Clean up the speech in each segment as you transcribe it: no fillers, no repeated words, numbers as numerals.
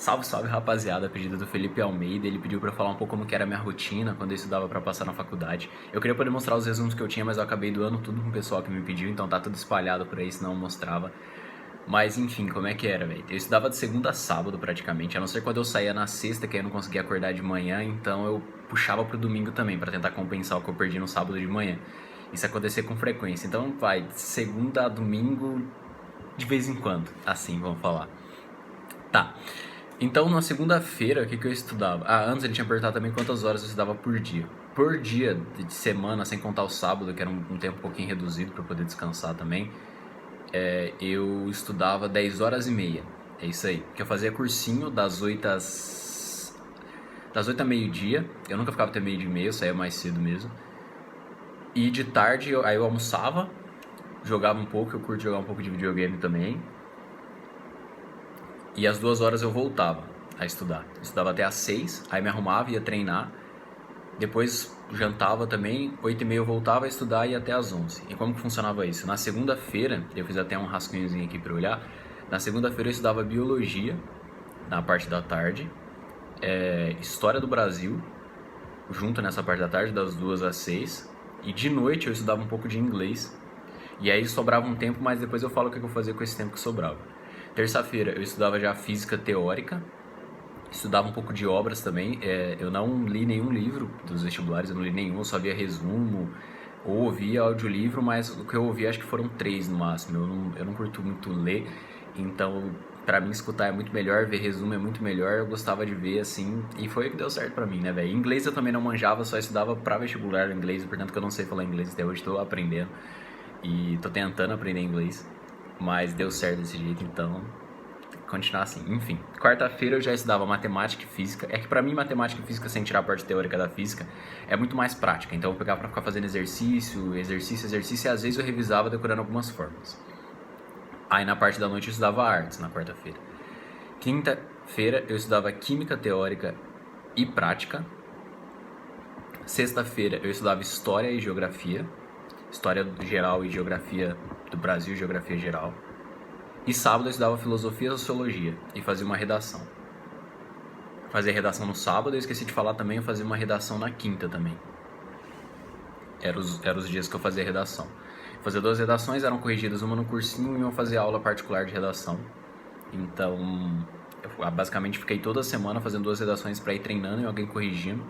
Salve, salve, rapaziada, pedido do Felipe Almeida. Ele pediu pra eu falar um pouco como que era a minha rotina quando eu estudava pra passar na faculdade. Eu queria poder mostrar os resumos que eu tinha, mas eu acabei doando tudo com o pessoal que me pediu, então tá tudo espalhado por aí, senão eu mostrava. Mas enfim, como é que era, velho? Eu estudava de segunda a sábado praticamente, a não ser quando eu saía na sexta, que aí eu não conseguia acordar de manhã, então eu puxava pro domingo também, pra tentar compensar o que eu perdi no sábado de manhã. Isso acontecia com frequência, então vai, de segunda a domingo, de vez em quando, assim, vamos falar. Tá. Então, na segunda-feira, o que eu estudava? Ah, antes ele tinha perguntado também quantas horas eu estudava por dia. Por dia de semana, sem contar o sábado, que era um tempo um pouquinho reduzido para poder descansar também, eu estudava 10 horas e meia. É isso aí. Porque eu fazia cursinho das 8 a meio-dia. Eu nunca ficava até meio-dia e meia, eu saía mais cedo mesmo. E de tarde, aí eu almoçava, jogava um pouco, eu curto jogar um pouco de videogame também. E às 2 horas eu voltava a estudar. Estudava até às 6, aí me arrumava, ia treinar. Depois jantava também, 8h30 eu voltava a estudar e ia até às 11. E como que funcionava isso? Na segunda-feira, eu fiz até um rascunhozinho aqui pra olhar. Na segunda-feira eu estudava biologia, na parte da tarde. História do Brasil, junto nessa parte da tarde, das 2 às 6. E de noite eu estudava um pouco de inglês. E aí sobrava um tempo, mas depois eu falo o que eu fazia com esse tempo que sobrava. Terça-feira eu estudava já física teórica, estudava um pouco de obras também. Eu não li nenhum livro dos vestibulares, eu não li nenhum, eu só via resumo ou ouvia audiolivro, mas o que eu ouvi acho que foram 3 no máximo. Eu não curto muito ler, então pra mim escutar é muito melhor, ver resumo é muito melhor. Eu gostava de ver assim, e foi o que deu certo pra mim, né, velho? Inglês eu também não manjava, só estudava pra vestibular no inglês, portanto que eu não sei falar inglês até hoje, tô aprendendo e tô tentando aprender inglês, mas deu certo desse jeito, então continuar assim. Enfim, quarta-feira eu já estudava matemática e física. É que pra mim matemática e física, sem tirar a parte teórica da física, é muito mais prática. Então eu pegava pra ficar fazendo exercício, e às vezes eu revisava decorando algumas fórmulas. Aí na parte da noite eu estudava artes, na quarta-feira. Quinta-feira eu estudava química teórica e prática. Sexta-feira eu estudava história e geografia. História geral e geografia do Brasil, geografia geral. E sábado eu estudava filosofia e sociologia e fazia uma redação. Fazia redação no sábado, eu esqueci de falar também, eu fazia uma redação na quinta também. Eram os dias que eu fazia redação. Eu fazia 2 redações, eram corrigidas uma no cursinho e uma fazia aula particular de redação. Então, eu basicamente fiquei toda semana fazendo 2 redações para ir treinando e alguém corrigindo.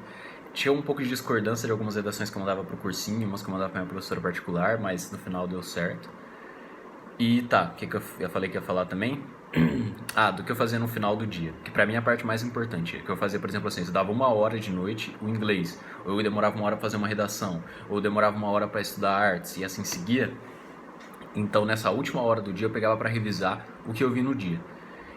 Tinha um pouco de discordância de algumas redações que eu mandava pro cursinho, umas que eu mandava pra minha professora particular, mas no final deu certo. E tá, o que eu falei que ia falar também? Do que eu fazia no final do dia. Que pra mim é a parte mais importante. Que eu fazia, por exemplo, assim, eu estudava 1 hora de noite o inglês. Ou eu demorava 1 hora pra fazer uma redação. Ou eu demorava 1 hora pra estudar artes. E assim seguia. Então nessa última hora do dia eu pegava pra revisar o que eu vi no dia.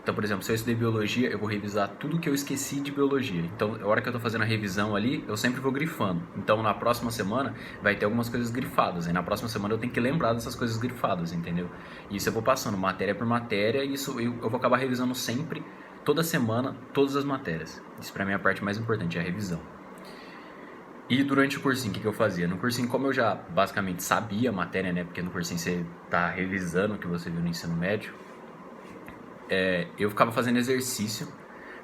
Então, por exemplo, se eu estudei biologia, eu vou revisar tudo que eu esqueci de biologia. Então, a hora que eu tô fazendo a revisão ali, eu sempre vou grifando. Então, na próxima semana, vai ter algumas coisas grifadas. E na próxima semana eu tenho que lembrar dessas coisas grifadas, entendeu? E isso eu vou passando matéria por matéria, e isso eu vou acabar revisando sempre, toda semana, todas as matérias. Isso pra mim é a parte mais importante, é a revisão. E durante o cursinho, o que eu fazia? No cursinho, como eu já basicamente sabia a matéria, né? Porque no cursinho você tá revisando o que você viu no ensino médio, eu ficava fazendo exercício,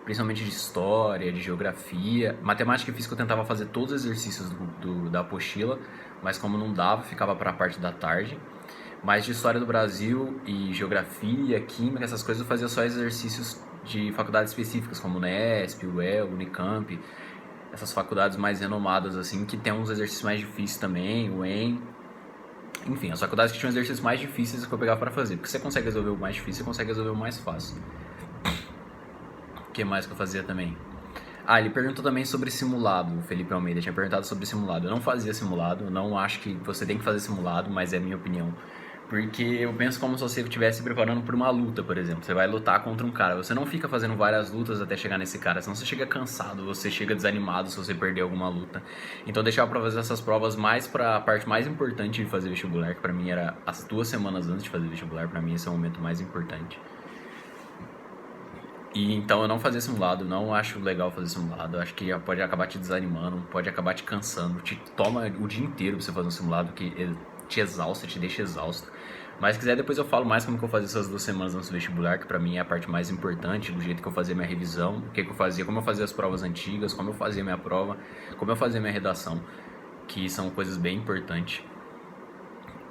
principalmente de história, de geografia. Matemática e física eu tentava fazer todos os exercícios da apostila, mas como não dava, ficava para a parte da tarde. Mas de história do Brasil e geografia, química, essas coisas eu fazia só exercícios de faculdades específicas, como Unesp, UEL, Unicamp, essas faculdades mais renomadas, assim, que tem uns exercícios mais difíceis também, o UEM. Enfim, as faculdades que tinham exercícios mais difíceis que eu pegava para fazer. Porque você consegue resolver o mais difícil, você consegue resolver o mais fácil. O que mais que eu fazia também? Ele perguntou também sobre simulado, o Felipe Almeida tinha perguntado sobre simulado. Eu não fazia simulado, eu não acho que você tem que fazer simulado, mas é a minha opinião. Porque eu penso como se você estivesse se preparando para uma luta, por exemplo. Você vai lutar contra um cara. Você não fica fazendo várias lutas até chegar nesse cara, senão você chega cansado, você chega desanimado se você perder alguma luta. Então deixava pra fazer essas provas mais pra parte mais importante de fazer vestibular, que pra mim era as 2 semanas antes de fazer vestibular. Pra mim esse é o momento mais importante. E então eu não fazia simulado, não acho legal fazer simulado. Acho que pode acabar te desanimando, pode acabar te cansando, te toma o dia inteiro pra você fazer um simulado que ele te exausta, te deixa exausto. Mas se quiser, depois eu falo mais como que eu fazia essas 2 semanas antes do vestibular, que pra mim é a parte mais importante, do jeito que eu fazia minha revisão, o que eu fazia, como eu fazia as provas antigas, como eu fazia minha prova, como eu fazia minha redação, que são coisas bem importantes.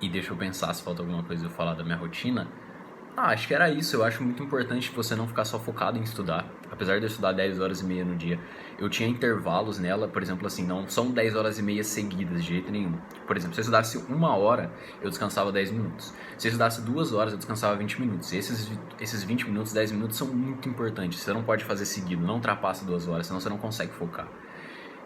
E deixa eu pensar se falta alguma coisa eu falar da minha rotina. Acho que era isso. Eu acho muito importante você não ficar só focado em estudar. Apesar de eu estudar 10 horas e meia no dia, eu tinha intervalos nela, por exemplo, assim, não são 10 horas e meia seguidas de jeito nenhum. Por exemplo, se eu estudasse 1 hora, eu descansava 10 minutos. Se eu estudasse 2 horas, eu descansava 20 minutos. E esses 20 minutos, 10 minutos são muito importantes. Você não pode fazer seguido, não ultrapassa 2 horas, senão você não consegue focar.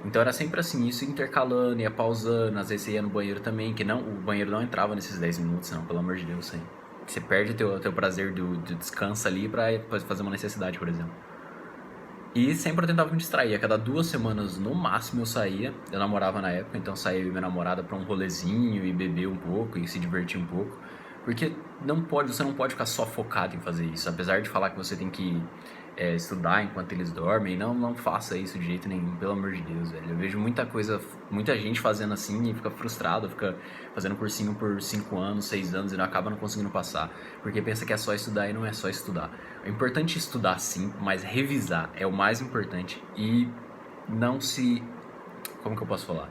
Então era sempre assim, isso intercalando, ia pausando, às vezes você ia no banheiro também, que não, o banheiro não entrava nesses 10 minutos, não, pelo amor de Deus, aí. Você perde o teu prazer de descanso ali pra fazer uma necessidade, por exemplo. E sempre eu tentava me distrair. A cada 2 semanas, no máximo, eu saía. Eu namorava na época, então saía eu e minha namorada pra um rolezinho e beber um pouco e se divertir um pouco. Porque você não pode ficar só focado em fazer isso. Apesar de falar que você tem que estudar enquanto eles dormem, não faça isso de jeito nenhum, pelo amor de Deus, velho. Eu vejo muita gente fazendo assim e fica frustrado, fica fazendo cursinho por 5 anos, 6 anos e acaba não conseguindo passar, porque pensa que é só estudar e não é só estudar. É importante estudar sim, mas revisar é o mais importante e não se... como que eu posso falar?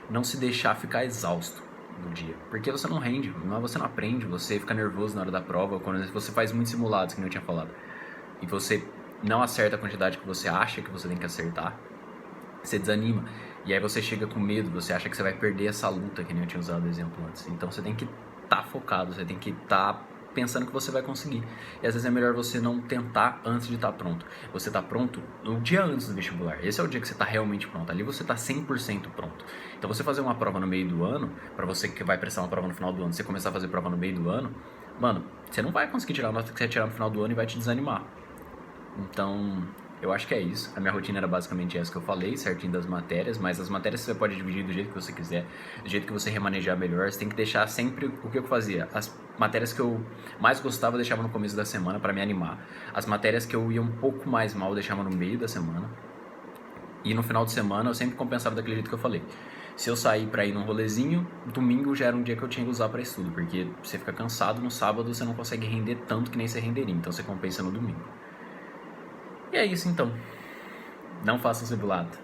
Não se deixar ficar exausto no dia, porque você não rende, você não aprende, você fica nervoso na hora da prova, quando você faz muitos simulados, que nem eu tinha falado, e você não acerta a quantidade que você acha que você tem que acertar, você desanima. E aí você chega com medo, você acha que você vai perder essa luta, que nem eu tinha usado o exemplo antes. Então você tem que estar focado, você tem que estar pensando que você vai conseguir. E às vezes é melhor você não tentar antes de estar pronto. Você está pronto no dia antes do vestibular. Esse é o dia que você está realmente pronto. Ali você está 100% pronto. Então você fazer uma prova no meio do ano, para você que vai prestar uma prova no final do ano, você começar a fazer prova no meio do ano, mano, você não vai conseguir tirar a nota que você vai tirar no final do ano e vai te desanimar. Então, eu acho que é isso. A minha rotina era basicamente essa que eu falei, certinho das matérias, mas as matérias você pode dividir do jeito que você quiser, do jeito que você remanejar melhor. Você tem que deixar sempre o que eu fazia. As matérias que eu mais gostava eu deixava no começo da semana para me animar. As matérias que eu ia um pouco mais mal eu deixava no meio da semana. E no final de semana eu sempre compensava daquele jeito que eu falei. Se eu sair pra ir num rolezinho, domingo já era um dia que eu tinha que usar pra estudo, porque você fica cansado no sábado, você não consegue render tanto que nem você renderia, então você compensa no domingo. E é isso então. Não façam simulado.